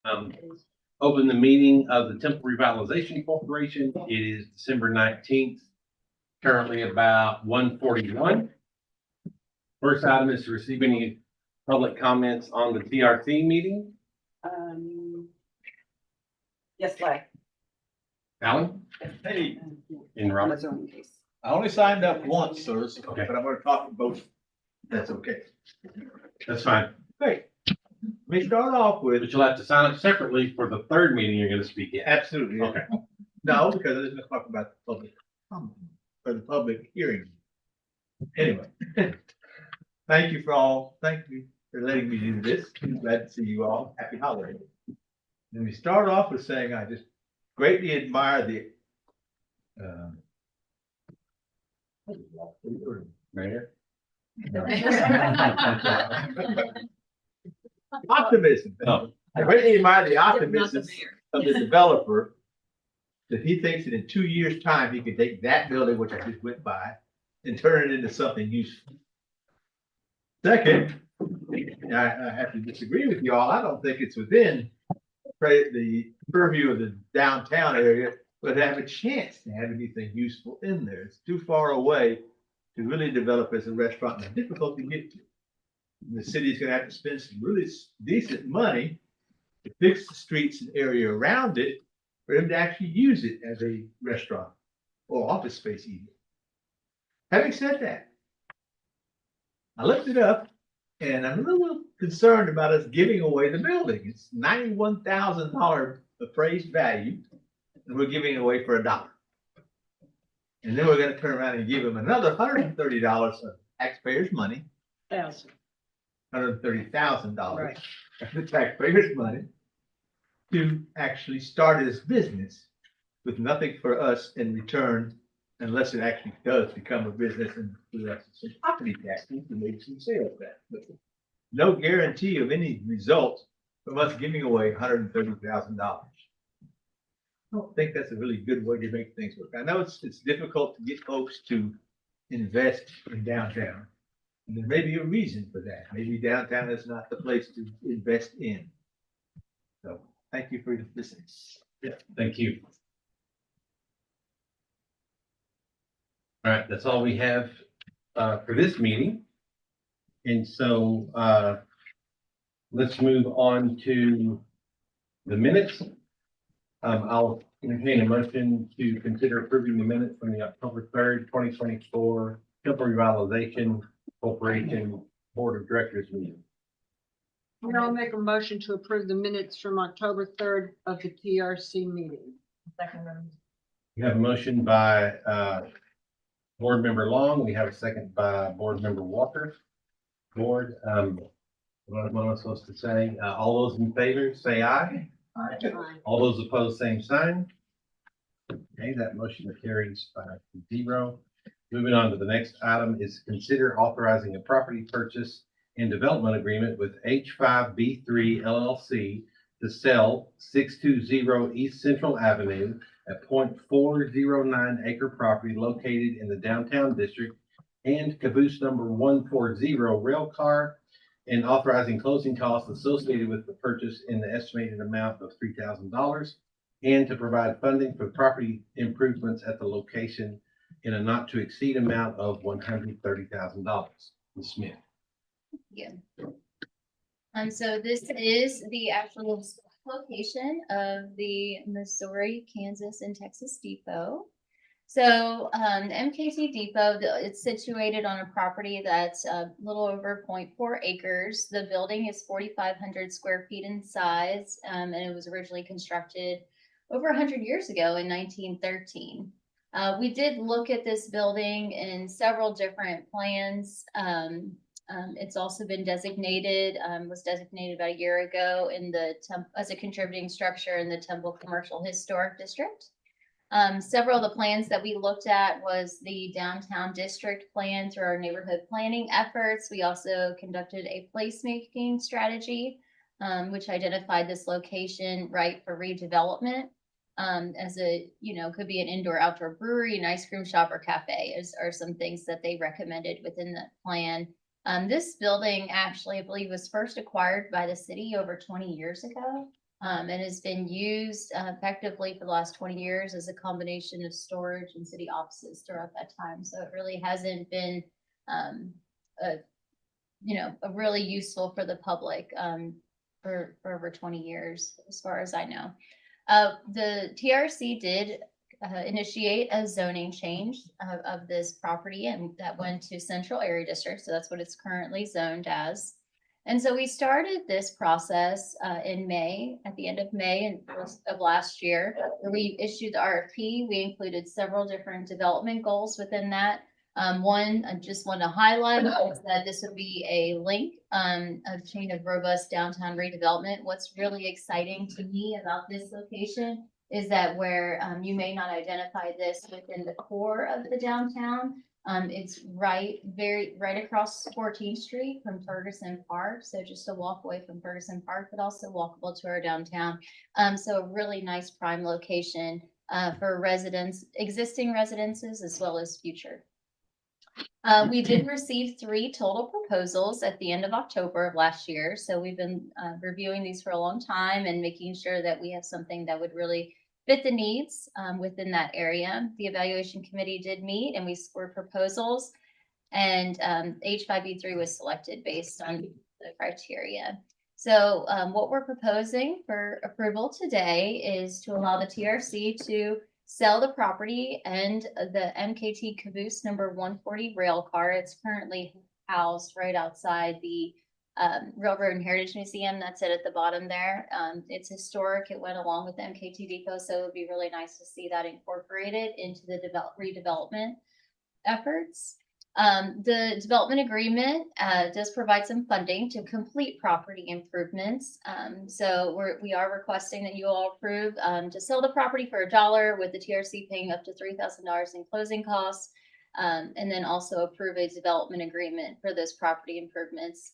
Um, Open the meeting of the Temple Revitalization Corporation. It is December 19th, currently about 1:41. First item is to receive any public comments on the TRC meeting. Yes, Larry. Alan? Hey, And Robert? I only signed up once, sir, Okay. but I'm gonna talk to both. That's okay. That's fine. Great. We start off with, But you'll have to sign up separately for the third meeting you're gonna speak in. absolutely. Okay. No, because I was gonna talk about the public, or the public hearing. Anyway. Thank you for letting me do this. Glad to see you all. Happy holidays. Let me start off with saying I just greatly admire the Mayor? optimism. Oh. I greatly admire the optimism of the developer that he thinks that in 2 years' time, he can take that building, which I just went by, and turn it into something useful. Second, I have to disagree with you all. I don't think it's within the purview of the downtown area, but have a chance to have anything useful in there. It's too far away to really develop as a restaurant and difficult to get to. The city's gonna have to spend some really decent money to fix the streets and area around it for them to actually use it as a restaurant or office space even. Having said that, I looked it up and I'm a little concerned about us giving away the building. It's $91,000 appraised value and we're giving it away for $1. And then we're gonna turn around and give them another $130 of taxpayers' money. $130,000 Right. of the taxpayers' money to actually start this business with nothing for us in return, unless it actually does become a business and we have some property taxes to make some sales tax. But no guarantee of any result from us giving away $130,000. I don't think that's a really good way to make things work. I know it's difficult to get folks to invest in downtown. And there may be a reason for that. Maybe downtown is not the place to invest in. So thank you for listening. Yeah, thank you. All right, that's all we have for this meeting. And so let's move on to the minutes. I'll entertain a motion to consider approving the minutes from the October 3rd, 2024 Temple Revitalization Corporation Board of Directors meeting. I'll make a motion to approve the minutes from October 3rd of the TRC meeting. Second. We have a motion by Board Member Long. We have a second by Board Member Walker. Board, what am I supposed to say? All those in favor, say aye. Aye. All those opposed, same sign. Okay, that motion carries 5-0. Moving on to the next item is consider authorizing a property purchase and development agreement with H5B3 LLC to sell 620 East Central Avenue, a 0.409 acre property located in the downtown district, and caboose number 140 rail car, and authorizing closing costs associated with the purchase in the estimated amount of $3,000, and to provide funding for property improvements at the location in a not to exceed amount of $130,000. Ms. Smith. Yeah. So this is the actual location of the Missouri, Kansas, and Texas Depot. So the MKT Depot, it's situated on a property that's a little over 0.4 acres. The building is 4,500 square feet in size, and it was originally constructed over 100 years ago in 1913. We did look at this building in several different plans. It's also been designated, was designated about a year ago in the as a contributing structure in the Temple Commercial Historic District. Several of the plans that we looked at was the downtown district plan through our neighborhood planning efforts. We also conducted a placemaking strategy, which identified this location right for redevelopment. As a, could be an indoor outdoor brewery, an ice cream shop, or cafe are some things that they recommended within the plan. This building actually, I believe, was first acquired by the city over 20 years ago. and has been used effectively for the last 20 years as a combination of storage and city offices throughout that time. So it really hasn't been, a, a really useful for the public for over 20 years, as far as I know. The TRC did initiate a zoning change of this property, and that went to Central Area District. So that's what it's currently zoned as. And so we started this process in May, at the end of May of last year, where we issued the RFP. We included several different development goals within that. One, I just want to highlight is that this would be a link, a chain of robust downtown redevelopment. What's really exciting to me about this location is that where you may not identify this within the core of the downtown, it's right across 14th Street from Ferguson Park. So just a walk away from Ferguson Park, but also walkable to our downtown. So a really nice prime location for residents, existing residences, as well as future. We did receive 3 total proposals at the end of October of last year. So we've been reviewing these for a long time and making sure that we have something that would really fit the needs within that area. The evaluation committee did meet and we scored proposals, and H5B3 was selected based on the criteria. So what we're proposing for approval today is to allow the TRC to sell the property and the MKT Caboose number 140 rail car. It's currently housed right outside the Railroad and Heritage Museum. That's it at the bottom there. It's historic. It went along with the MKT Depot, so it would be really nice to see that incorporated into the redevelopment efforts. The development agreement does provide some funding to complete property improvements. So we are requesting that you all approve to sell the property for $1, with the TRC paying up to $3,000 in closing costs, and then also approve a development agreement for those property improvements.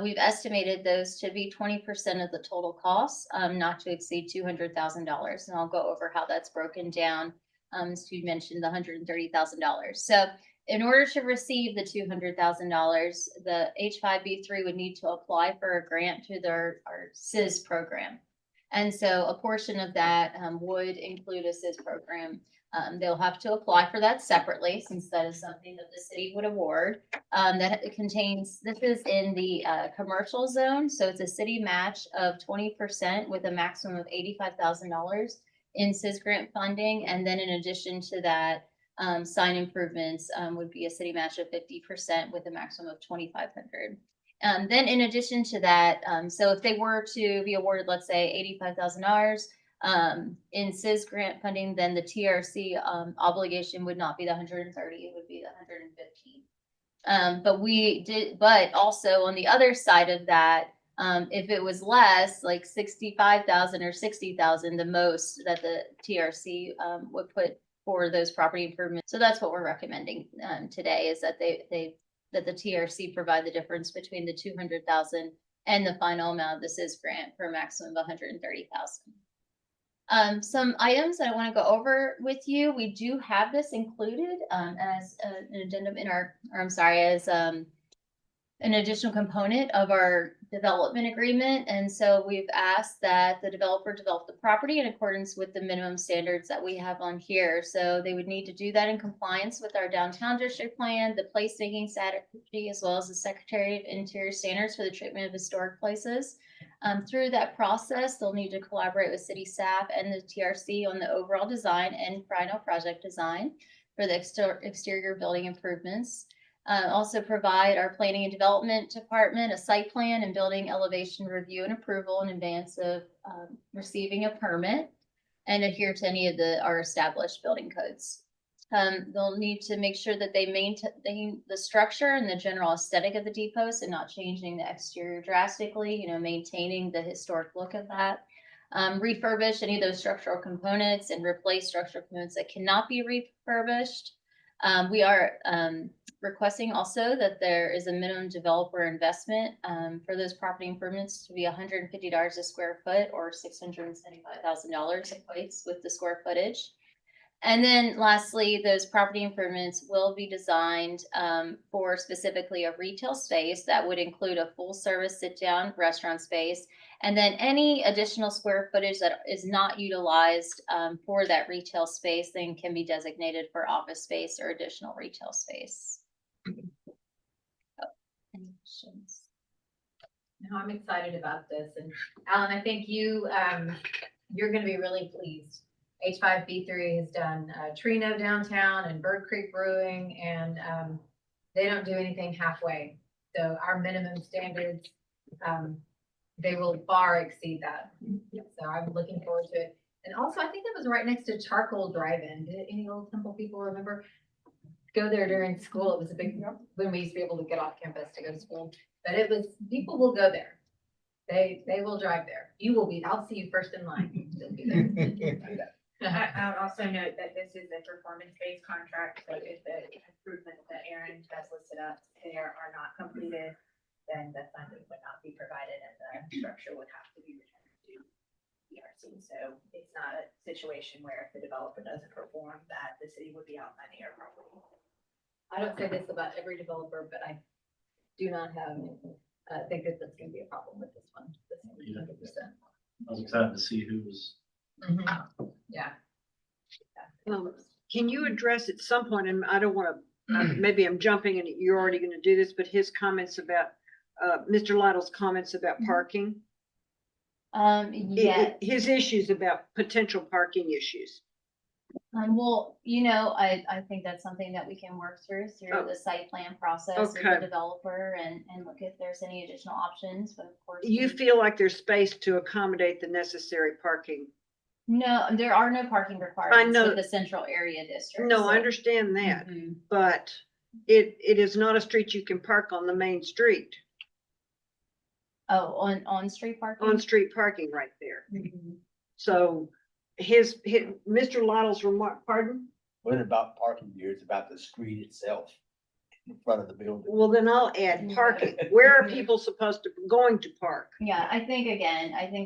We've estimated those to be 20% of the total costs, not to exceed $200,000. And I'll go over how that's broken down. As you mentioned, the $130,000. So in order to receive the $200,000, the H5B3 would need to apply for a grant through our CIS program. And so a portion of that would include a CIS program. They'll have to apply for that separately, since that is something that the city would award. This is in the commercial zone. So it's a city match of 20% with a maximum of $85,000 in CIS grant funding. And then in addition to that, sign improvements would be a city match of 50% with a maximum of $2,500. Then in addition to that, so if they were to be awarded, let's say $85,000 in CIS grant funding, then the TRC obligation would not be the 130, it would be the 115. But also on the other side of that, if it was less, like 65,000 or 60,000, the most that the TRC would put for those property improvements. So that's what we're recommending today, is that that the TRC provide the difference between the 200,000 and the final amount of the CIS grant for a maximum of 130,000. Some items that I want to go over with you. We do have this included as an addendum in as an additional component of our development agreement. And so we've asked that the developer develop the property in accordance with the minimum standards that we have on here. So they would need to do that in compliance with our downtown district plan, the placemaking strategy, as well as the Secretary of Interior standards for the treatment of historic places. Through that process, they'll need to collaborate with city staff and the TRC on the overall design and final project design for the exterior building improvements. Also provide our planning and development department a site plan and building elevation review and approval in advance of receiving a permit, and adhere to any of our established building codes. They'll need to make sure that they maintain the structure and the general aesthetic of the depots and not changing the exterior drastically, maintaining the historic look of that. Refurbish any of those structural components and replace structural components that cannot be refurbished. We are requesting also that there is a minimum developer investment for those property improvements to be $150 a square foot, or $675,000 equates with the square footage. And then lastly, those property improvements will be designed for specifically a retail space that would include a full service sit down restaurant space, And then any additional square footage that is not utilized for that retail space then can be designated for office space or additional retail space. Oh, any questions? No, I'm excited about this, and Alan, I think you're gonna be really pleased. H5B3 has done Trino downtown and Bird Creek Brewing, and they don't do anything halfway. So our minimum standards, they will far exceed that. So I'm looking forward to it. And also, I think it was right next to Charcoal Drive-In. Did any old Temple people remember? Go there during school. It was a big, when we used to be able to get off campus to go to school. But it was, people will go there. They will drive there. You will be, I'll see you first in line. You'll be there. I would also note that this is a performance-based contract, so if the improvements that Aaron has listed up there are not completed, then the funding would not be provided and the structure would have to be returned to PRC. So it's not a situation where if the developer doesn't perform, that the city would be out money or property. I don't say this about every developer, but I do not have, think that that's gonna be a problem with this one. This 100%. I was excited to see who was. Yeah. Can you address at some point, and I don't want to, maybe I'm jumping and you're already going to do this, but his comments about, Mr. Lytle's comments about parking? Yeah. His issues about potential parking issues. Well, I think that's something that we can work through Oh. the site plan process with Okay. the developer and look if there's any additional options, but of course. You feel like there's space to accommodate the necessary parking? No, there are no parking requirements know. with the central area district. No, so- I understand that, Mhm. but it is not a street you can park on the main street, Oh, on street parking? on-street parking right there. Mhm. So his Mr. Lytle's remark, pardon? What about parking here? It's about the street itself in front of the building. Well, then I'll add parking. Where are people supposed to, going to park? Yeah, I think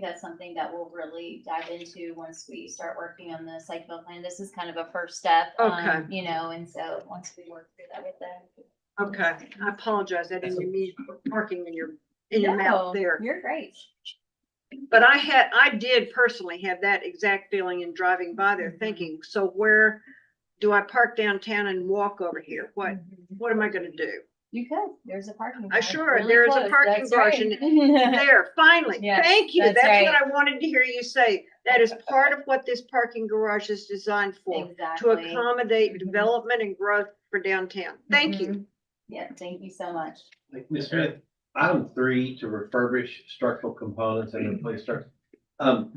that's something that we'll really dive into once we start working on the site development plan. This is kind of a first step. Okay. And so once we work through that with them. Okay, I apologize. I didn't mean parking in your mouth No, there. You're great. But I did personally have that exact feeling in driving by there thinking, so where do I park downtown and walk over here? What am I gonna do? You could, there's a parking. I garage sure, really there is a close. parking That's garage right. There, finally, Yes, thank you. that's That's what right. I wanted to hear you say. That is part of what this parking garage is designed for, to Exactly. accommodate Mhm. development and growth for downtown. Thank you. Mhm. Yeah, thank you so much. Ms. Smith, item 3, to refurbish structural components and replace structure.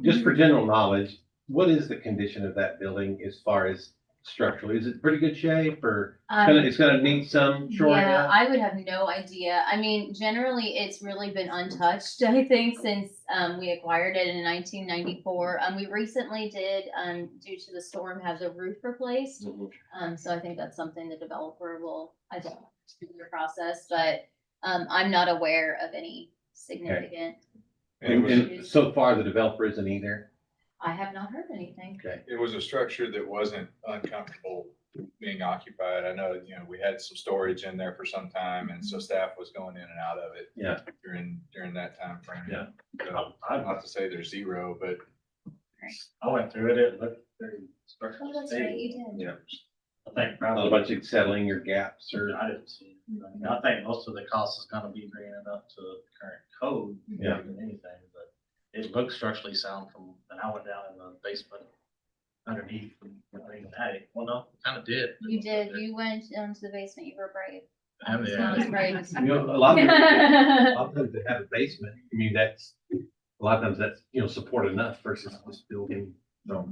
Just for general knowledge, what is the condition of that building as far as structurally? Is it pretty good shape or it's gonna need some shoring Yeah, up? I would have no idea. I mean, generally, it's really been untouched, I think, since we acquired it in 1994. We recently did, due to the storm, have the roof replaced. So I think that's something the developer will, I don't know, do the process, but I'm not aware of any significant. And so far, the developer isn't either. I have not heard anything. Okay. It was a structure that wasn't uncomfortable being occupied. I know, we had some storage in there for some time, and so staff was going in and out of it. Yeah. During that time frame. Yeah. So, not to say there's zero, but I went through it. It looked very Oh, structurally that's right, stable. you did. Yeah. I think Not a probably, bunch of settling or gaps or. I didn't see it. I think most of the cost is gonna be bringing it up to the current code. Yeah. More than anything, but it looks structurally sound from, and I went down in the basement underneath, and I even attic. Well, no, kind of did. You did. You went into the basement. You were brave. And Sounds the great. A lot of times they have a basement. I mean, that's, a lot of times that's, support enough versus just building. So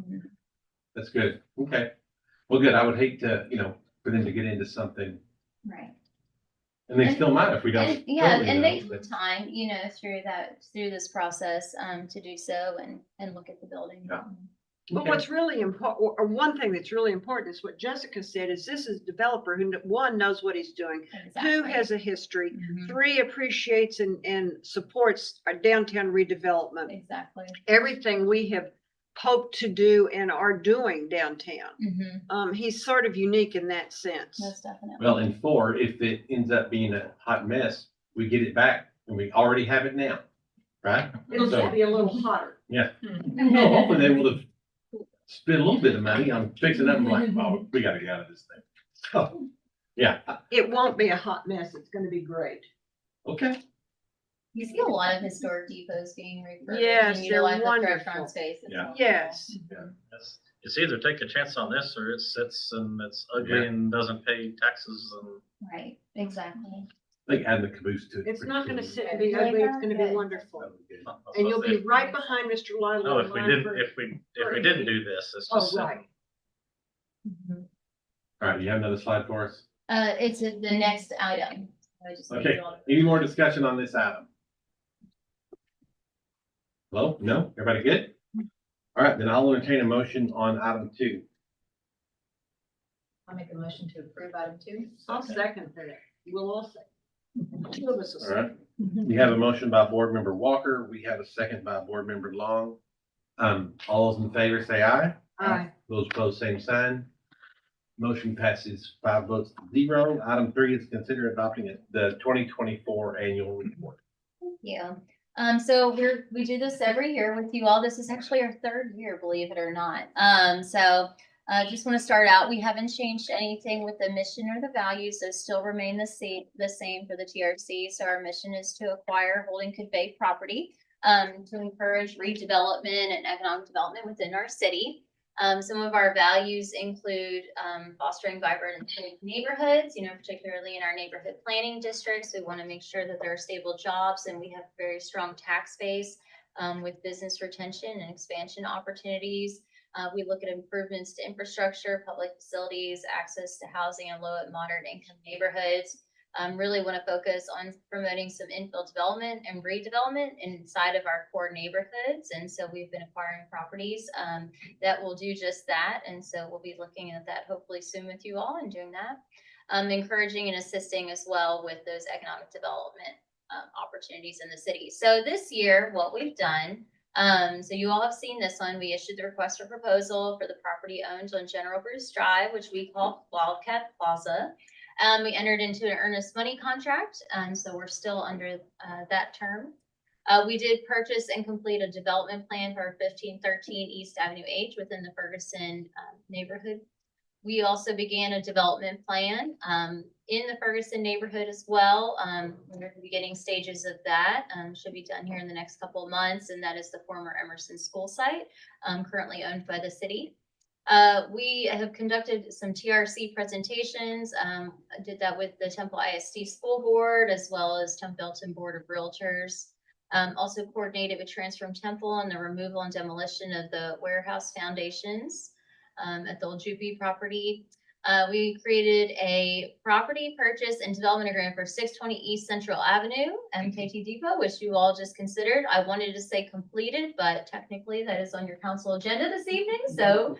that's good. Okay. Well, good. I would hate to, for them to get into something, Right. and they still might if we don't. And, yeah, totally and know, they but- took time, through this process, to do so and look at the building. Yeah. But Okay. what's really important, or one thing that's really important is what Jessica said, is this is a developer who, one, knows what he's doing, two, Exactly. has a history, Mhm. three, appreciates and supports our downtown redevelopment. Exactly. Everything we have hoped to do and are doing downtown. Mm-hmm. He's sort of unique in that sense. Most definitely. Well, and 4, if it ends up being a hot mess, we get it back and we already have it now. right? It'll So- just be a little hotter. No, hopefully they would have spent a little bit of money on fixing up and like, oh, we gotta get out of this thing. So, yeah, It won't be a hot mess. It's gonna be great. okay. You see a lot of historic depots being refurbished. Yes, and they're utilize the wonderful. restaurant space. It's Yeah. wonderful. Yes. It's it's either take a chance on this or it sits and it's ugly Yeah. and doesn't pay taxes and. Right, exactly. Like add the caboose to it. It's not gonna pretty sit and be ugly. It's gonna be Good. wonderful. soon. And you'll be right behind Mr. Lytle. No, in if we line didn't, for- if we didn't do this, it's Oh, just. right. All right, you have another slide for us? It's the next item. I just need Okay, you all to- any more discussion on this item? Hello? No? Everybody good? All right, then I'll entertain a motion on item 2. I'll make a motion to approve item 2. I'll second that. We'll all say. Two of us will All right. say. We have a motion by Board Member Walker. We have a second by Board Member Long. All those in favor say aye. Aye. Those opposed, same sign. Motion passes 5 votes to 0. Item 3 is consider adopting the 2024 annual report. Yeah, so we do this every year with you all. This is actually our 3rd year, believe it or not. Just want to start out, we haven't changed anything with the mission or the values. Those still remain the same for the TRC. So our mission is to acquire, hold, and convey property, to encourage redevelopment and economic development within our city. Some of our values include fostering vibrant and safe neighborhoods, particularly in our neighborhood planning districts. We want to make sure that there are stable jobs and we have very strong tax base with business retention and expansion opportunities. We look at improvements to infrastructure, public facilities, access to housing and low and moderate income neighborhoods. Really want to focus on promoting some infill development and redevelopment inside of our core neighborhoods. And so we've been acquiring properties that will do just that. And so we'll be looking at that hopefully soon with you all and doing that. Encouraging and assisting as well with those economic development opportunities in the city. So this year, what we've done, so you all have seen this one. We issued the request for proposal for the property owned on General Bruce Drive, which we call Wildcat Plaza. We entered into an earnest money contract, so we're still under that term. We did purchase and complete a development plan for 1513 East Avenue H within the Ferguson neighborhood. We also began a development plan in the Ferguson neighborhood as well. We're at the beginning stages of that. Should be done here in the next couple of months, and that is the former Emerson School site, currently owned by the city. We have conducted some TRC presentations. I did that with the Temple ISD School Board as well as Templeton Board of Realtors. Also coordinated with Transform Temple on the removal and demolition of the warehouse foundations at the old Jupi property. We created a property purchase and development agreement for 620 East Central Avenue, MKT Depot, which you all just considered. I wanted to say completed, but technically that is on your council agenda this evening. So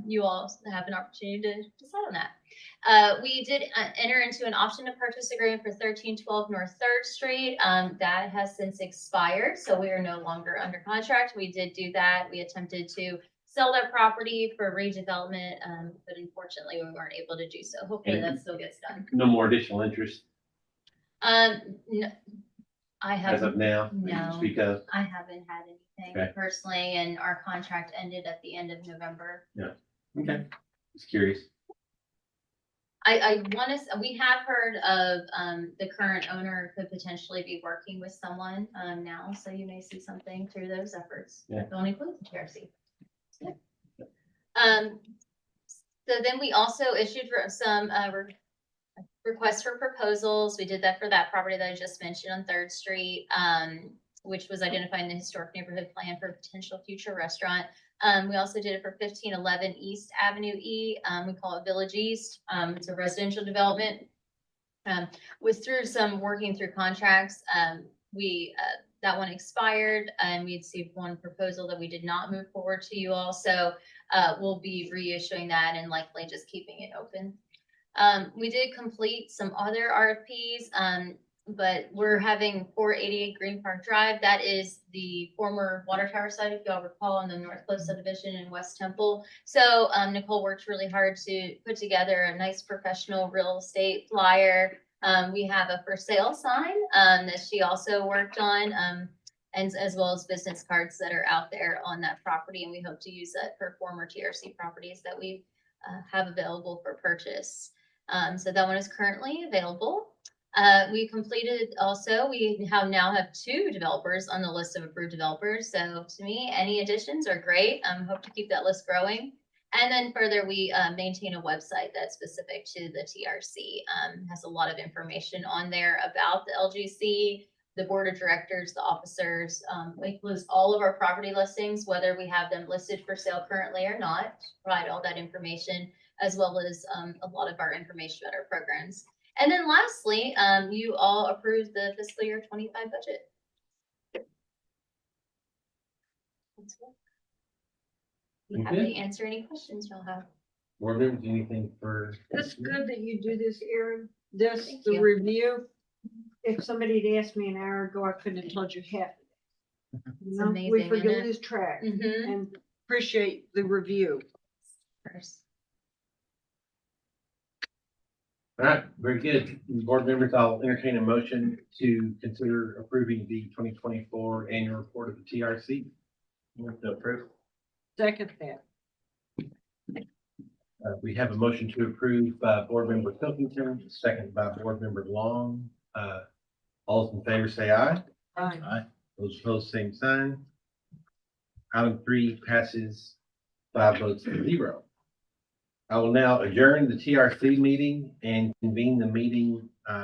you all have an opportunity to decide on that. We did enter into an option to purchase agreement for 1312 North 3rd Street. That has since expired, so we are no longer under contract. We did do that. We attempted to sell that property for redevelopment, but unfortunately we weren't able to do so. Hopefully that still gets done. No more additional interest No, I as of haven't, now? No. Speak of. I haven't had anything Okay. personally, and our contract ended at the end of November. Okay, just curious. I want to, we have heard of, the current owner could potentially be working with someone, now, so you may see something through those efforts. Yeah. Don't include the TRC. Yeah. So then we also issued some, requests for proposals. We did that for that property that I just mentioned on 3rd Street, which was identifying the historic neighborhood plan for a potential future restaurant. We also did it for 1511 East Avenue E. We call it Village East. It's a residential development. With through some working through contracts, that one expired, and we had received one proposal that we did not move forward to you all. So we'll be reissuing that and likely just keeping it open. We did complete some other RFPs, but we're having 488 Green Park Drive. That is the former water tower site, if y'all recall, on the North Cliff subdivision in West Temple. So Nicole worked really hard to put together a nice professional real estate flyer. We have a for sale sign that she also worked on. and as well as business cards that are out there on that property. And we hope to use that for former TRC properties that we have available for purchase. So that one is currently available. We completed also, we now have 2 developers on the list of approved developers. So to me, any additions are great. Hope to keep that list growing. And then further, we maintain a website that's specific to the TRC. Has a lot of information on there about the LGC, the board of directors, the officers. We include all of our property listings, whether we have them listed for sale currently or not, provide all that information, as well as a lot of our information about our programs. And then lastly, you all approved the fiscal year 25 budget. That's it. Be happy to answer any questions y'all have. Board members, anything for? It's good that you do this, Erin. This, Thank the you. review. If somebody had asked me an hour ago, I couldn't have told you half of it. It's You know, amazing, we isn't forget it? lose track Mm-hmm. and appreciate the review. All right, very good. Board members, I'll entertain a motion to consider approving the 2024 annual report of the TRC. Move to approve. Second that. We have a motion to approve by Board Member Pilkington, second by Board Member Long. All those in favor say aye. Aye. Aye. Those opposed, same sign. Item 3 passes 5 votes to 0. I will now adjourn the TRC meeting and convene the meeting